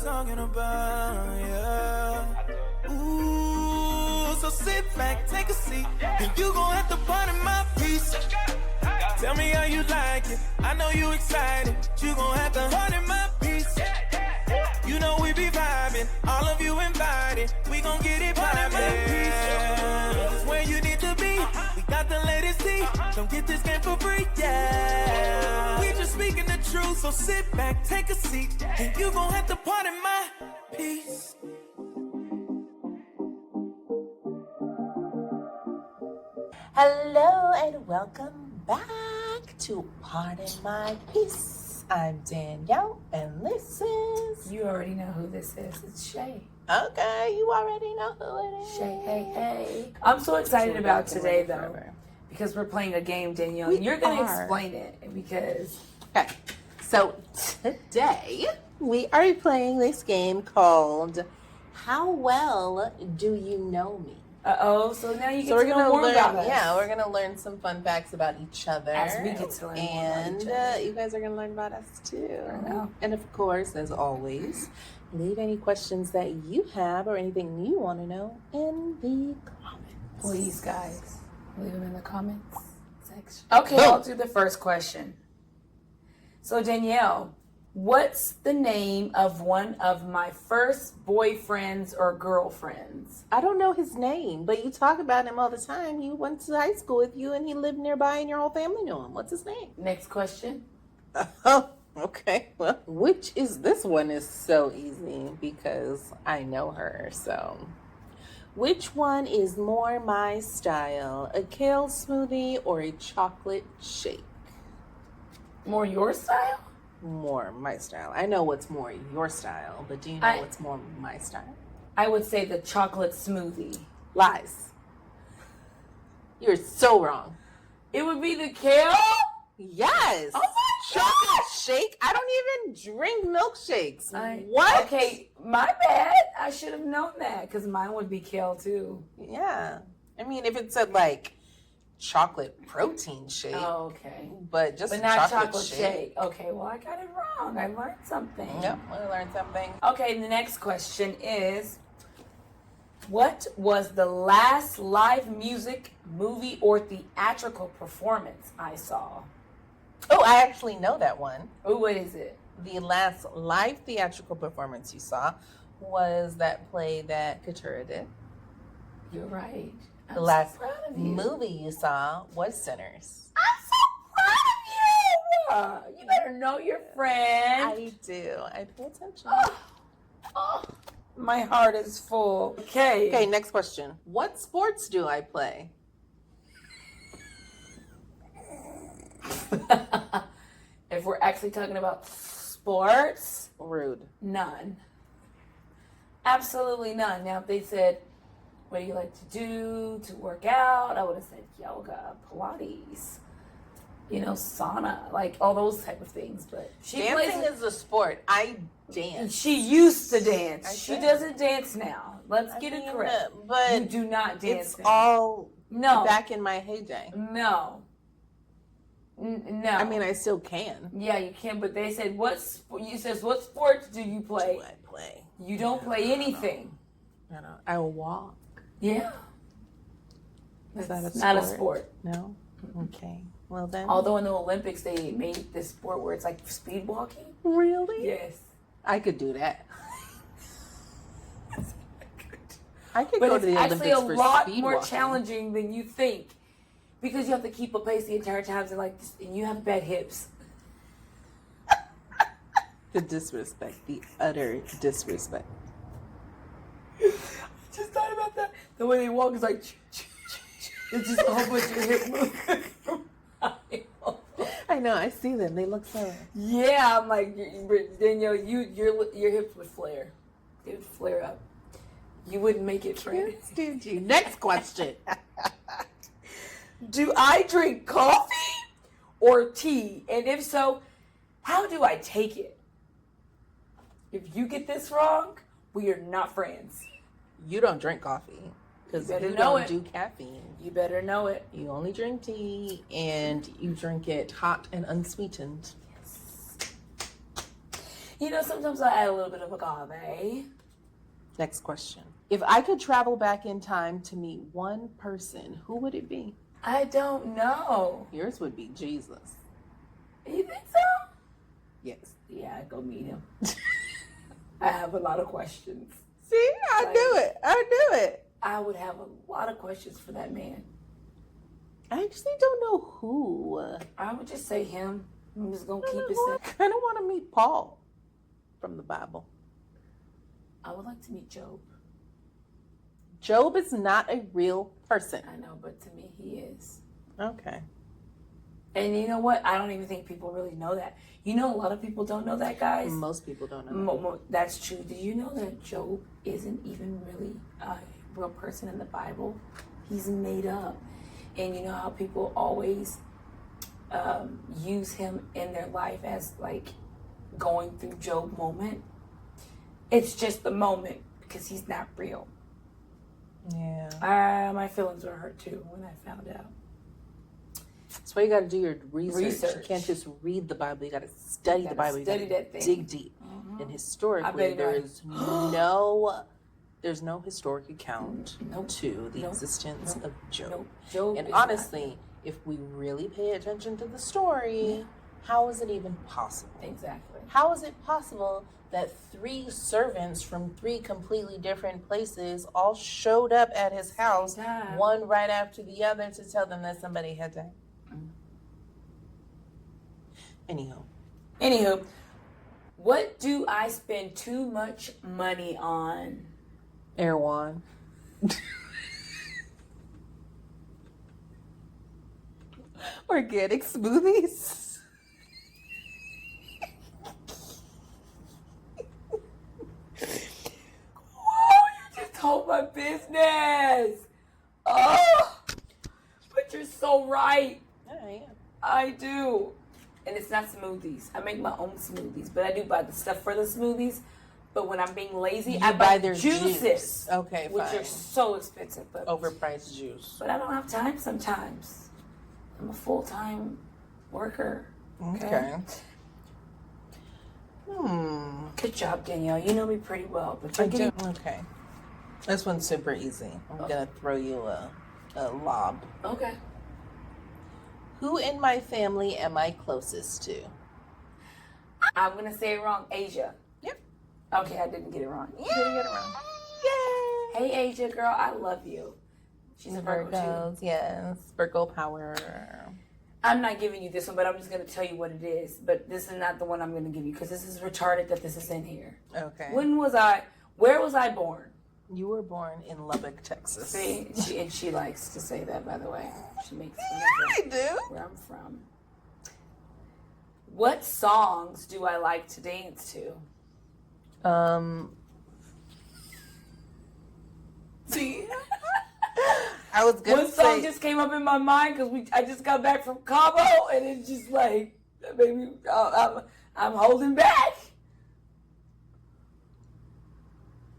talking about, yeah. Ooh, so sit back, take a seat, and you gon' have to pardon my peace. Tell me how you like it, I know you excited. You gon' have to pardon my peace. You know we be vibing, all of you invited. We gon' get it pardon my peace. It's where you need to be, we got the latest tea. Don't get this game for free, yeah. We just speaking the truth, so sit back, take a seat, and you gon' have to pardon my peace. Hello and welcome back to Pardon My Peace. I'm Danielle and this is... You already know who this is. It's Shay. Okay, you already know who it is. Shay, hey. I'm so excited about today though, because we're playing a game, Danielle. You're going to explain it because... Okay, so today we are playing this game called How Well Do You Know Me? So now you get to know more about us. Yeah, we're gonna learn some fun facts about each other. As we get to learn more and about each other. you guys are gonna learn about us too. I know. And of course, as always, leave any questions that you have or anything you want to know in the comments. Please, guys, leave them in the comments section. Okay, I'll do the first question. So Danielle, what's the name of one of my first boyfriends or girlfriends? I don't know his name, but you talk about him all the time. He went to high school with you and he lived nearby and your whole family knew him. What's his name? Next question. Oh, okay. Well, this one is so easy because I know her, so. Which one is more my style? A kale smoothie or a chocolate shake? More your style? More my style. I know what's more your style, but do you know what's more my style? I would say the chocolate smoothie. Lies. You're so wrong. It would be the kale? Yes. Oh my chocolate shake? I don't even drink milkshakes. What? Okay, my bad. I should have known that because mine would be kale too. Yeah. I mean, if it said like chocolate protein shake. Oh, okay. But not chocolate shake. Okay, well, I got it wrong. I learned something. Yep, we learned something. Okay, the next question is, what was the last live music, movie, or theatrical performance I saw? Oh, I actually know that one. Oh, what is it? The last live theatrical performance you saw was that play that Katura did. You're right. The last movie you saw was Sinners. I'm so proud of you. You better know your friend. I do. I pay attention. My heart is full. Okay, next question. What sports do I play? If we're actually talking about sports, rude. None. Absolutely none. Now, if they said, what do you like to do to work out? I would have said yoga, Pilates, sauna, like all those type of things. But dancing is a sport. I dance. She used to dance. She doesn't dance now. Let's get it correct. But you do not dance. It's now. all back in my heyday. No. No. I mean, I still can. Yeah, you can. But they said, what sports do you play? Do I play? You don't play anything. I walk. Yeah. Is that a sport? Not a sport. No? Okay. Well then. Although in the Olympics they made this sport where it's like speed walking. Really? Yes. I could do that. I could go to the Olympics for speed walking. But it's actually a lot more challenging than you think. Because you have to keep a pace the entire time and you have bad hips. The disrespect. The utter disrespect. Just thought about that. The way they walk is like, it's just a whole bunch of hip movements. I know, I see them. They look so. Yeah, I'm like, Danielle, your hips would flare. They would flare up. You wouldn't make it, friend. Did you? Next question. Do I drink coffee or tea? And if so, how do I take it? If you get this wrong, we are not friends. You don't drink coffee because you don't do caffeine. You better know it. You only drink tea and you drink it hot and unsweetened. You know, sometimes I add a little bit of agave. Next question. If I could travel back in time to meet one person, who would it be? I don't know. Yours would be Jesus. You think so? Yes. Yeah, I'd go meet him. I have a lot of questions. See, I knew it. I would have a lot of questions for that man. I actually don't know who. I would just say him. I'm just going to keep it I simple. kind of want to meet Paul from the Bible. I would like to meet Job. Job is not a real person. I know, but to me, he is. Okay. And you know what? I don't even think people really know that. You know, a lot of people don't know that, guys. Most people don't know. That's true. Did you know that Job isn't even really a real person in the Bible? He's made up. And you know how people always use him in their life as like going through Job moment? It's just the moment because he's not real. Yeah. My feelings were hurt too when I found out. That's why you got to do your research. You can't Research. just read the Bible. You got to study the Bible. You study gotta that thing. dig deep. And historically, there's no historic account to the existence of Job. Job and is honestly, if we really pay attention to the story, how is it even possible? Exactly. How is it possible that 3 servants from 3 completely different places all showed up at his house, time. one right after the other, to tell them that somebody had died? Anywho, what do I spend too much money on? Erewhon. Organic smoothies. Whoa, you just told my business. Oh, but you're so right. I am. I do. And it's not smoothies. I make my own smoothies, but I do buy the stuff for the smoothies. But when I'm being lazy, I buy their juices. Juice. Okay, which fine. are so expensive. But Overpriced juice. But I don't have time sometimes. I'm a full-time worker. Okay. Good job, Danielle. You know me pretty well. But I you're getting... do. Okay. This one's super easy. I'm going to throw you a lob. Okay. Who in my family am I closest to? I'm going to say it wrong. Asia. Yep. Okay, I didn't get it wrong. You didn't get it wrong. Yay! Hey, Asia, girl. I love you. She's a Virgo, Virgos, yes. Virgo power. I'm not giving you this one, but I'm just going to tell you what it is. But this is not the one I'm going to give you because this is retarded that this is in here. Okay. Where was I born? You were born in Lubbock, Texas. See, she likes to say that, by the way. She makes fun I of do. where I'm from. What songs do I like to dance to? See, I was gonna One song just came up in my mind because I just got back from Cabo, and it's just like, baby, I'm holding back.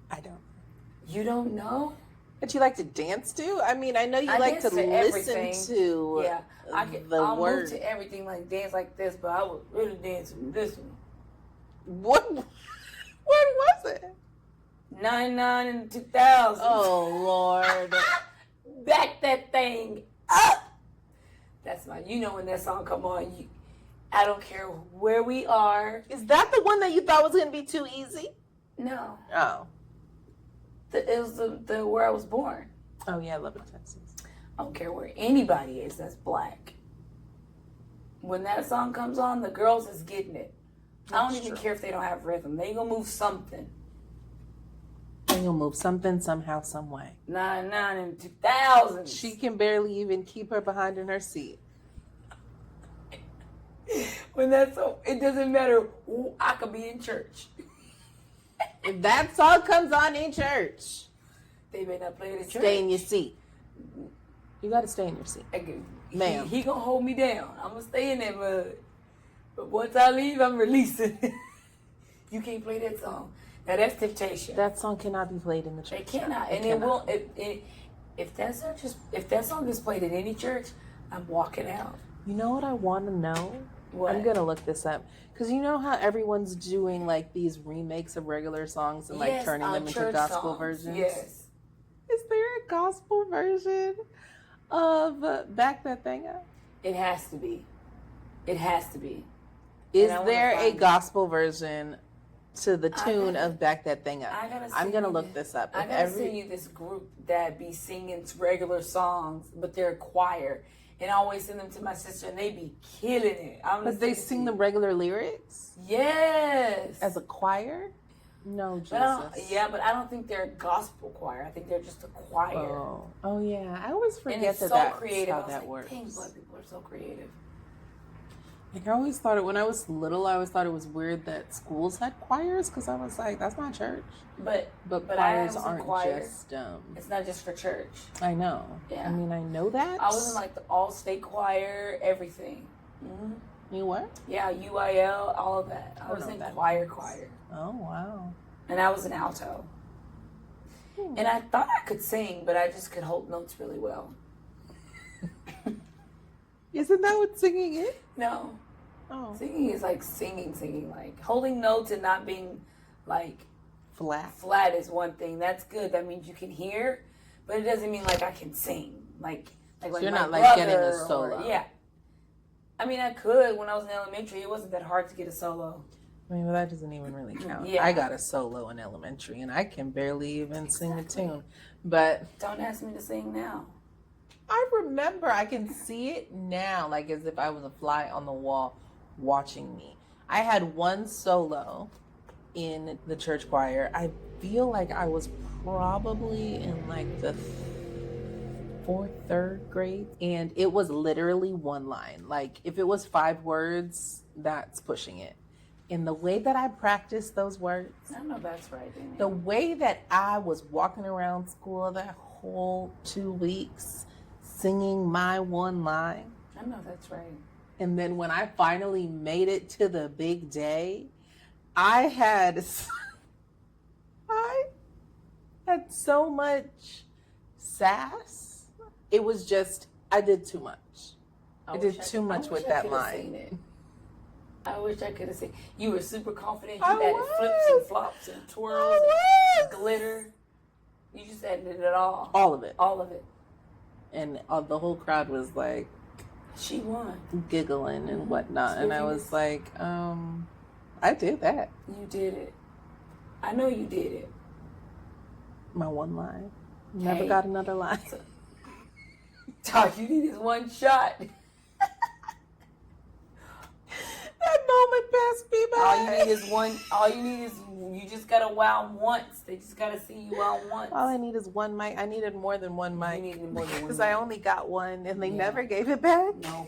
I don't. You don't know? But you like to dance to? I mean, I know you like to dance listen everything. to Yeah, I'll words. move to everything, like dance like this, but I would really dance to this one. What was it? 99 and 2000. Oh, Lord. Back that thing up. That's you know when that song come on, I don't care where we are. Is that the one that you thought was going to be too easy? No. Oh. It was the where I was born. Oh, yeah, I love it, Texas. I don't care where anybody is that's black. When that song comes on, the girls is getting it. I don't even care if they don't have rhythm. They gonna move something. They gonna move something, somehow, some way. 99 and 2000. She can barely even keep her behind in her seat. When that's so, it doesn't matter. I could be in church. If that song comes on in church, They may not play it in church. stay in your seat. You gotta stay in your seat. Ma'am. He gonna hold me down. I'm gonna stay in that mud. But once I leave, I'm releasing. You can't play that song. Now that's temptation. That song cannot be played in the church. It cannot, It and cannot. it won't. If that song is played in any church, I'm walking out. You know what I want to know? What? I'm gonna look this up because you know how everyone's doing like these remakes of regular songs and like turning them into gospel songs. versions. Yes. Is there a gospel version of Back That Thing Up? It has to be. It has to be. Is there a gospel version to the tune of Back That Thing Up? I'm gonna look this up. I gotta send you this group that be singing regular songs, but they're a choir. And I always send them to my sister, and they be killing it. But they sing the regular lyrics? Yes. As a choir? No, Jesus. But I don't think they're a gospel choir. I think they're just a choir. Oh yeah. I always forget and it's that so that's creative. how that works. Dang, black people are so creative. Like I always thought it when I was little. I always thought it was weird that schools had choirs because I was like, that's not church. But choirs aren't just. It's not just for church. I know. Yeah. I mean, I know that. I was in like the all-state choir, everything. Mm-hmm. You what? Yeah, UIL, all of that. I was in choir. Oh wow. And I was an alto. And I thought I could sing, but I just could hold notes really well. Isn't that what singing is? No. Oh. Singing is like singing. Like holding notes and not being like flat. Flat is one thing. That's good. That means you can hear, but it doesn't mean like I can sing. Like so you're not like getting a solo. Yeah. I mean, I could when I was in elementary. It wasn't that hard to get a solo. I mean, but that doesn't even really count. Yeah. I got a solo in elementary, and I can barely even sing a tune. But don't ask me to sing now. I remember, I can see it now, like as if I was a fly on the wall watching me. I had one solo in the church choir. I feel like I was probably in like the third grade, and it was literally one line. Like if it was 5 words, that's pushing it. And the way that I practiced those words, I know that's right, Danielle. The way that I was walking around school that whole 2 weeks singing my one line. I know that's right. And then when I finally made it to the big day, I had so much sass. It was just, I did too much. I did too much with that line. I wish I could have seen. You were super confident. You added flips and flops and twirls and glitter. You just added it all. All of it. All of it. And the whole crowd was like, she won. Giggling and whatnot. And I was like, I did that. You did it. I know you did it. My one line. Never got another line. All you need is one shot. That moment passed me by. All you need is you just gotta wow once. They just gotta see you wow once. All I need is one mic. I needed more than one mic. You needed more than one because I only got one and they never gave it back. No.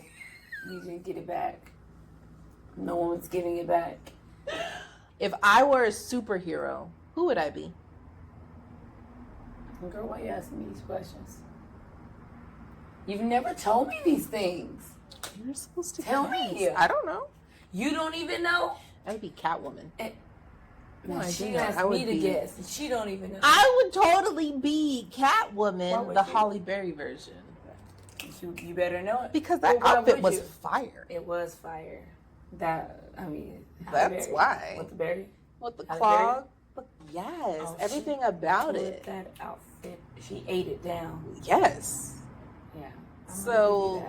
You didn't get it back. No one's giving it back. If I were a superhero, who would I be? Girl, why are you asking me these questions? You've never told me these things. You're supposed to tell me. I don't know. You don't even know? I would be Catwoman. No, she asked me to guess. She don't even know. I would totally be Catwoman, the Halle Berry version. You better know it. Because that outfit was fire. It was fire. That's why. With the berry? With the clog? Yes. Everything about it. That outfit, she ate it down. Yes. Yeah. So,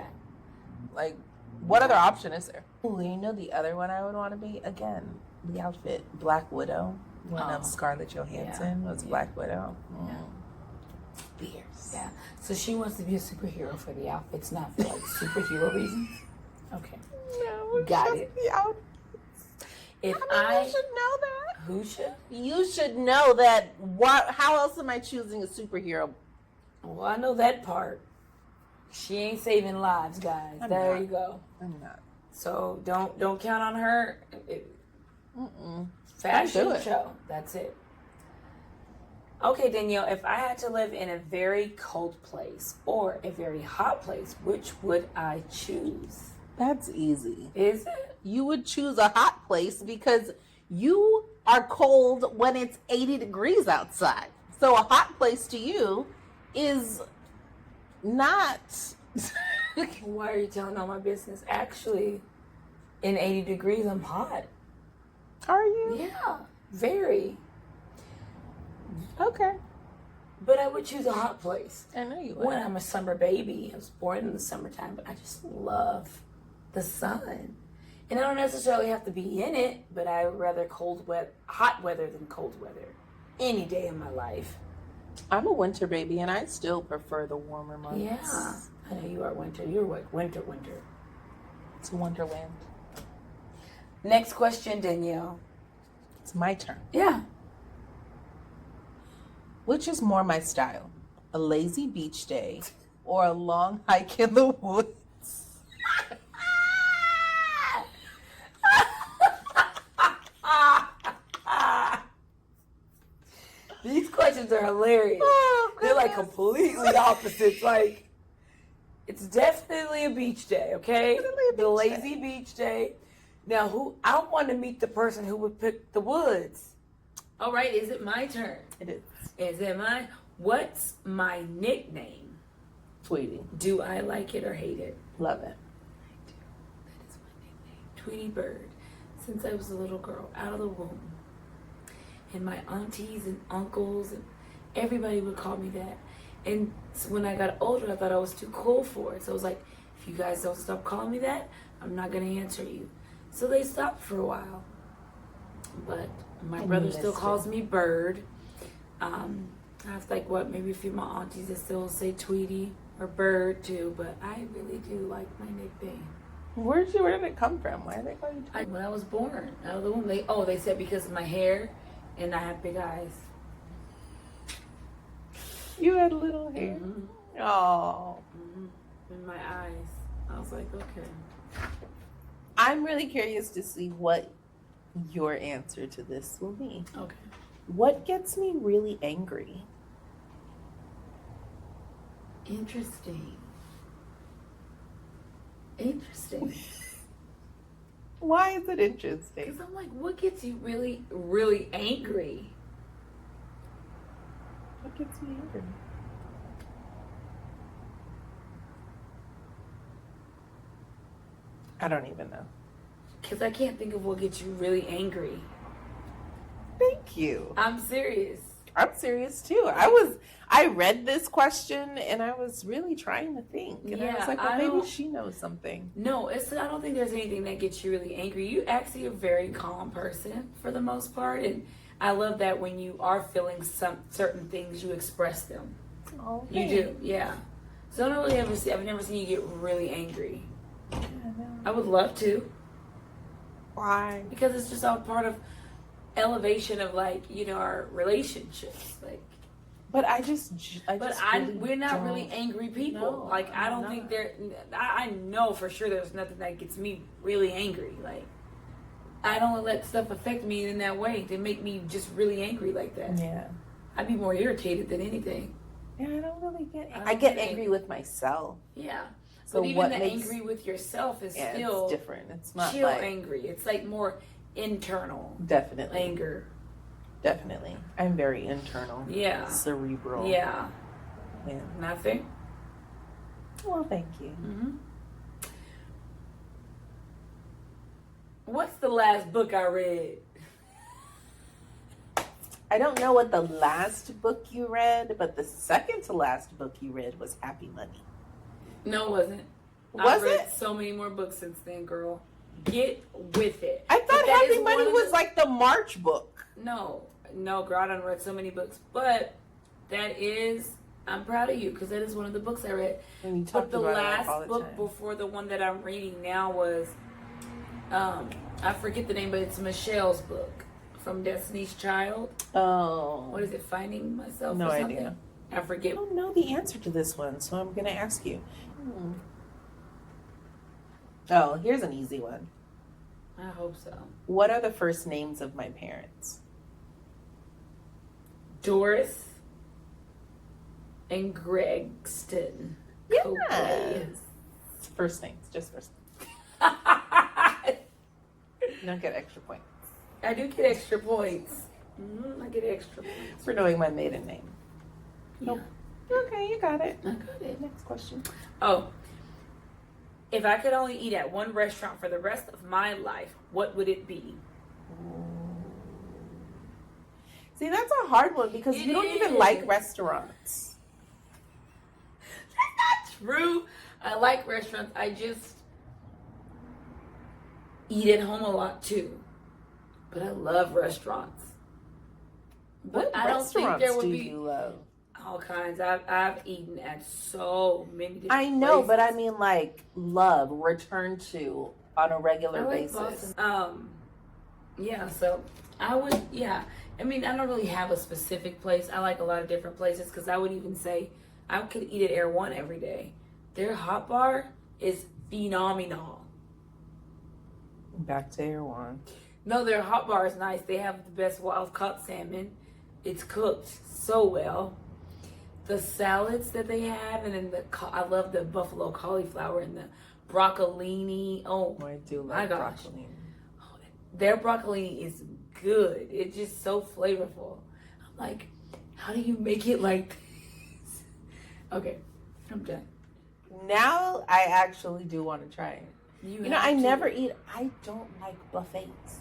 like, what other option is there? Ooh, you know the other one I would want to be? Again, the outfit, Black Widow. One of Scarlett Johansson was Black Widow. Fierce. Yeah. So she wants to be a superhero for the outfits, not for like superhero reasons. Okay. No, got it. The outfits. You should know that. Who should? You should know that. How else am I choosing a superhero? Well, I know that part. She ain't saving lives, guys. There you go. I'm not. So don't count on her. Fashion show. That's it. Okay, Danielle, if I had to live in a very cold place or a very hot place, which would I choose? That's easy. Is it? You would choose a hot place because you are cold when it's 80 degrees outside. So a hot place to you is not... Why are you telling all my business? Actually, in 80 degrees, I'm hot. Are you? Yeah, very. Okay. But I would choose a hot place. I know you would. One, I'm a summer baby. I was born in the summertime, but I just love the sun. And I don't necessarily have to be in it, but I would rather hot weather than cold weather. Any day in my life. I'm a winter baby, and I still prefer the warmer months. Yeah. I know you are winter. You're what? Winter. It's a wonderland. Next question, Danielle. It's my turn. Yeah. Which is more my style? A lazy beach day or a long hike in the woods? These questions are hilarious. Oh, they're like completely opposites. Like, it's definitely a beach day, okay? The lazy beach day. Now, I want to meet the person who would pick the woods. All right, is it my turn? It is. Is it mine? What's my nickname? Tweety. Do I like it or hate it? Love it. I do. That is my nickname. Tweety Bird. Since I was a little girl, out of the womb. And my aunties and uncles and everybody would call me that. And so when I got older, I thought I was too cool for it. So I was like, if you guys don't stop calling me that, I'm not going to answer you. So they stopped for a while. But my brother still calls me Bird. I have maybe a few of my aunties that still say Tweety or Bird too. But I really do like my nickname. Where did it come from? Why are they calling you Tweety? When I was born, out of the womb, they said because of my hair and I have big eyes. You had little hair. Mm-hmm. Oh. Mm-hmm. In my eyes. I was like, okay. I'm really curious to see what your answer to this will be. Okay. What gets me really angry? Interesting. Why is it interesting? Because I'm like, what gets you really, really angry? What gets me angry? I don't even know. Because I can't think of what gets you really angry. Thank you. I'm serious. I'm serious too. I read this question and I was really trying to think. And I was like, well, maybe she knows something. No, I don't think there's anything that gets you really angry. You actually a very calm person for the most part. And I love that when you are feeling certain things, you express them. Oh, you do, yeah. So I don't really I've never seen you get really angry. Yeah, I would love to. Why? Because it's just all part of elevation of our relationships. But we're not really angry people. No, I don't think I know for sure there's nothing that gets me really angry. I don't let stuff affect me in that way to make me just really angry like that. Yeah. I'd be more irritated than anything. Yeah, I don't really get angry. I get angry with myself. Yeah. So but even angry with yourself is still it's different. It's not chill angry. It's more internal. Definitely. Anger. Definitely. I'm very internal. Yeah. Cerebral. Yeah. Yeah. Nothing? Well, thank you. Mm-hmm. What's the last book I read? I don't know what the last book you read, but the second to last book you read was Happy Money. No, it wasn't. I've read so many more books since then, girl. Get with it. I thought Happy Money was the March book. No, girl, I done read so many books. But I'm proud of you because that is one of the books I read. But the last book before the one that I'm reading now was, I forget the name, but it's Michelle's book from Destiny's Child. Oh. What is it? Finding Myself? No or something? idea. I forget. I don't know the answer to this one, so I'm going to ask you. Oh, here's an easy one. I hope so. What are the first names of my parents? Doris and Gregston. Yes. First names, just first names. You don't get extra points. I do get extra points. I get extra points. For knowing my maiden name. Yeah. Nope. Okay, you got it. I got it. Next question. Oh. If I could only eat at one restaurant for the rest of my life, what would it be? See, that's a hard one because you don't even like restaurants. That's not true. I like restaurants. I just eat at home a lot too. But I love restaurants. But What I don't think restaurants there would do be you love? all kinds. I've eaten at so many different I know, places. but I mean, like, love, return to on a regular I like basis. Boston. Yeah, so I would, yeah. I mean, I don't really have a specific place. I like a lot of different places because I would even say I could eat at Air One every day. Their hot bar is phenomenal. Back to Air One. No, their hot bar is nice. They have the best wild caught salmon. It's cooked so well. The salads that they have, and then I love the buffalo cauliflower and the broccolini. Oh, I do my like gosh. broccolini. Their broccolini is good. It's just so flavorful. I'm like, how do you make it like this? Okay, I'm done. Now I actually do want to try it. You know, I never eat. I don't like buffets.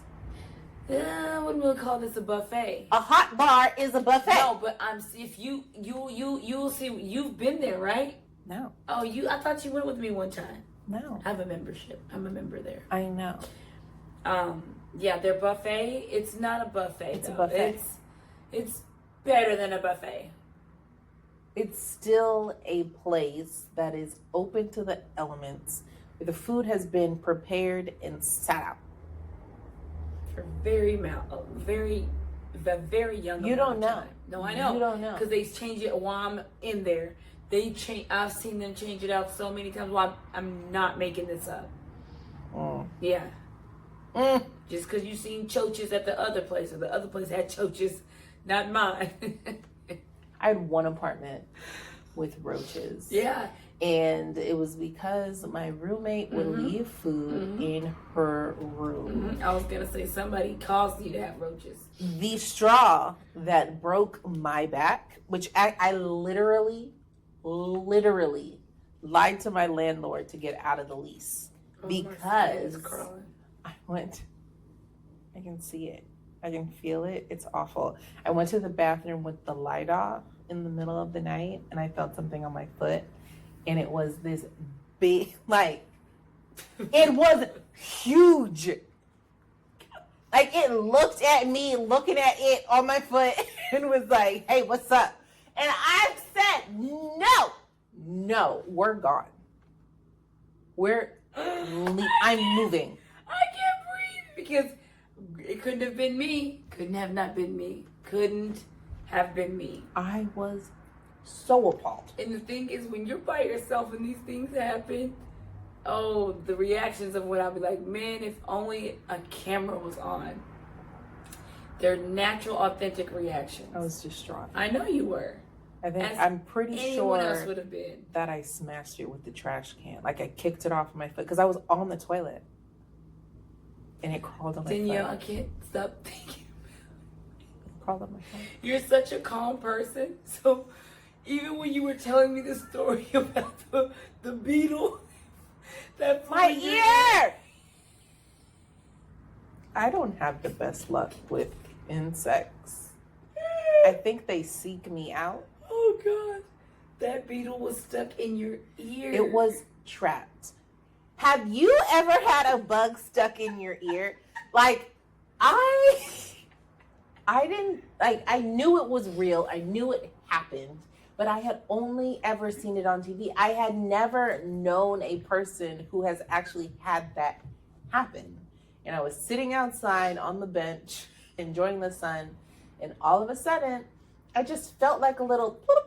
I wouldn't really call this a buffet. A hot bar is a buffet. No, but if you'll see. You've been there, right? No. Oh, I thought you went with me one time. No. I have a membership. I'm a member there. I know. Yeah, their buffet. It's not a buffet. It's though. a buffet. It's better than a buffet. It's still a place that is open to the elements, where the food has been prepared and sat out. For very young. You don't know. Time. No, I know. You don't know because they change it while I'm in there. I've seen them change it out so many times. While I'm not making this up. Yeah. Just because you've seen choaches at the other place, or the other place had choaches, not mine. I had one apartment with roaches. Yeah. And it was because my roommate would leave food in her room. I was going to say somebody caused you to have roaches. The straw that broke my back, which I literally lied to my landlord to get out of the lease. Because I can see it. I can feel it. It's awful. I went to the bathroom with the light off in the middle of the night, and I felt something on my foot. And it was this big, it was huge. Like, it looked at me, looking at it on my foot, and was like, hey, what's up? And I said, no, we're gone. I'm moving. I can't breathe because it couldn't have been me. Couldn't have not been me. Couldn't have been me. I was so appalled. And the thing is, when you're by yourself and these things happen, the reactions of what I'll be like, man, if only a camera was on. They're natural, authentic reactions. I was distraught. I know you were. I'm pretty anyone sure else would have been. that I smashed it with the trash can. Like, I kicked it off my foot because I was on the toilet. And it crawled on my Danielle, foot. I can't stop thinking. Crawled on my foot. You're such a calm person. So even when you were telling me the story about the beetle that my ear! I don't have the best luck with insects. I think they seek me out. Oh God, that beetle was stuck in your ear. It was trapped. Have you ever had a bug stuck in your ear? Like, I knew it was real. I knew it happened, but I had only ever seen it on TV. I had never known a person who has actually had that happen. And I was sitting outside on the bench, enjoying the sun, and all of a sudden, I just felt like a little bloop,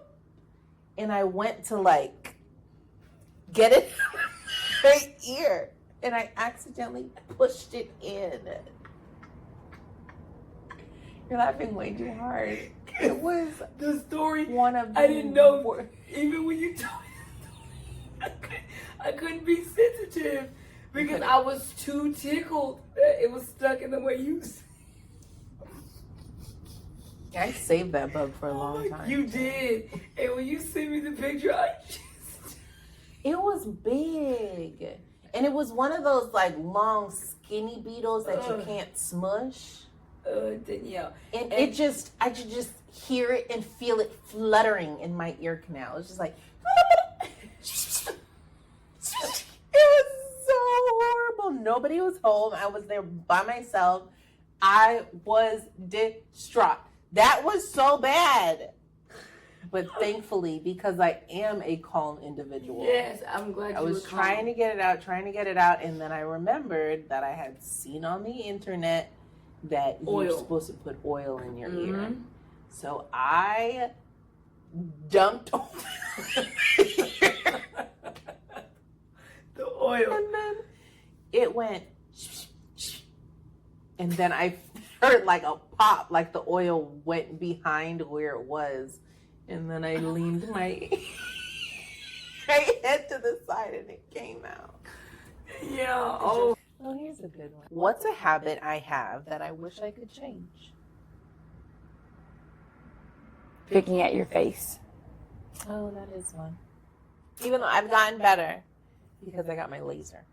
and I went to get it in my ear, and I accidentally pushed it in. You're laughing way too hard. It was the story. One of I didn't know. Even when you told me the story, I couldn't be sensitive because I was too tickled that it was stuck in the way you said. I saved that bug for a long time. You did. And when you sent me the picture, It was big. And it was one of those like long skinny beetles that you can't smush. Danielle. And I could just hear it and feel it fluttering in my ear canal. It was just like, it was so horrible. Nobody was home. I was there by myself. I was distraught. That was so bad. But thankfully, because I am a calm individual. Yes, I'm glad I was trying to get it out. And then I remembered that I had seen on the internet that you're supposed to put oil in your ear. So I dumped oil. The oil. And then it went, and then I heard like a pop, like the oil went behind where it was. And then I leaned my head to the side and it came out. Yeah. Oh, here's a good one. What's a habit I have that I wish I could change? picking at your face. Oh, that is one. Even though I've gotten better because I got my laser.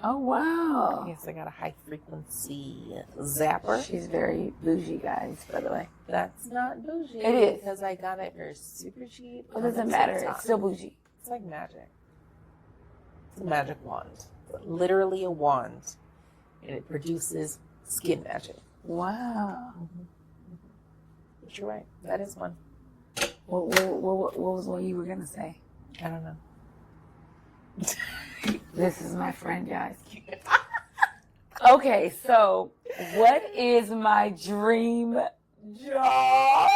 Oh, wow. Yes, I got a high frequency zapper. She's very bougie, guys, by the way. That's not bougie. It is. Because I got it for super cheap. It doesn't matter. It's still bougie. It's like magic. It's a magic wand. It's literally a wand. And it produces skin magic. Wow. But you're right. That is one. What was what you were going to say? I don't know. This is my friend, guys. Okay, so what is my dream job?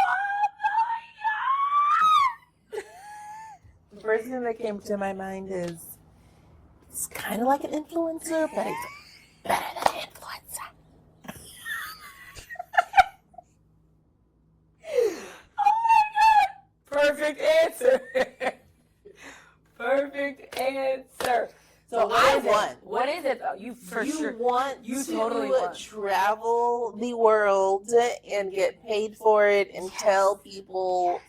The first thing that came to my mind is it's kind of like an influencer, but it's better than an influencer. Oh my God! Perfect answer. Perfect answer. So I won. What is it though? You want You to totally won. travel the world and get paid for it and tell people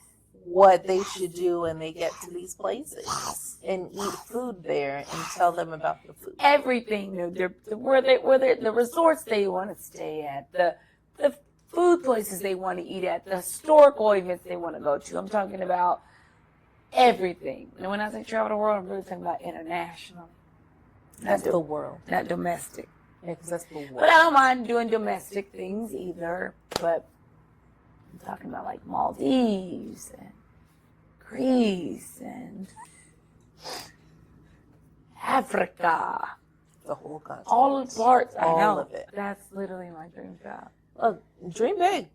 what they should do when they get to these places and eat food there and tell them about the food. Everything. Where the resorts they want to stay at, the food places they want to eat at, the historical events they want to go to. I'm talking about everything. And when I say travel the world, I'm really talking about international. That's the world. Not domestic. Yeah, because that's the world. But I don't mind doing domestic things either. But I'm talking about like Maldives and Greece and Africa. The whole continent. All the parts. I know. All of it. That's literally my dream job. Look, dream big.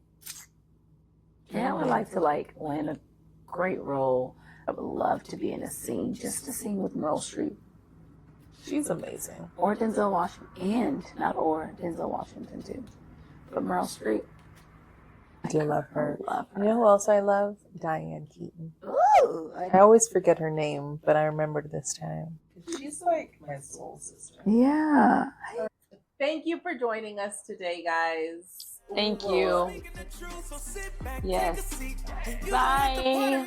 Yeah, I would like to land a great role. I would love to be in a scene, just a scene with Meryl Streep. She's amazing. Or Denzel Washington. Denzel Washington too. But Meryl Streep. I do love her. I love her. You know who else I love? Diane Keaton. Ooh, I always forget her name, but I remembered this time. She's like my soul sister. Yeah. Thank you for joining us today, guys. Thank you. Yes. Bye.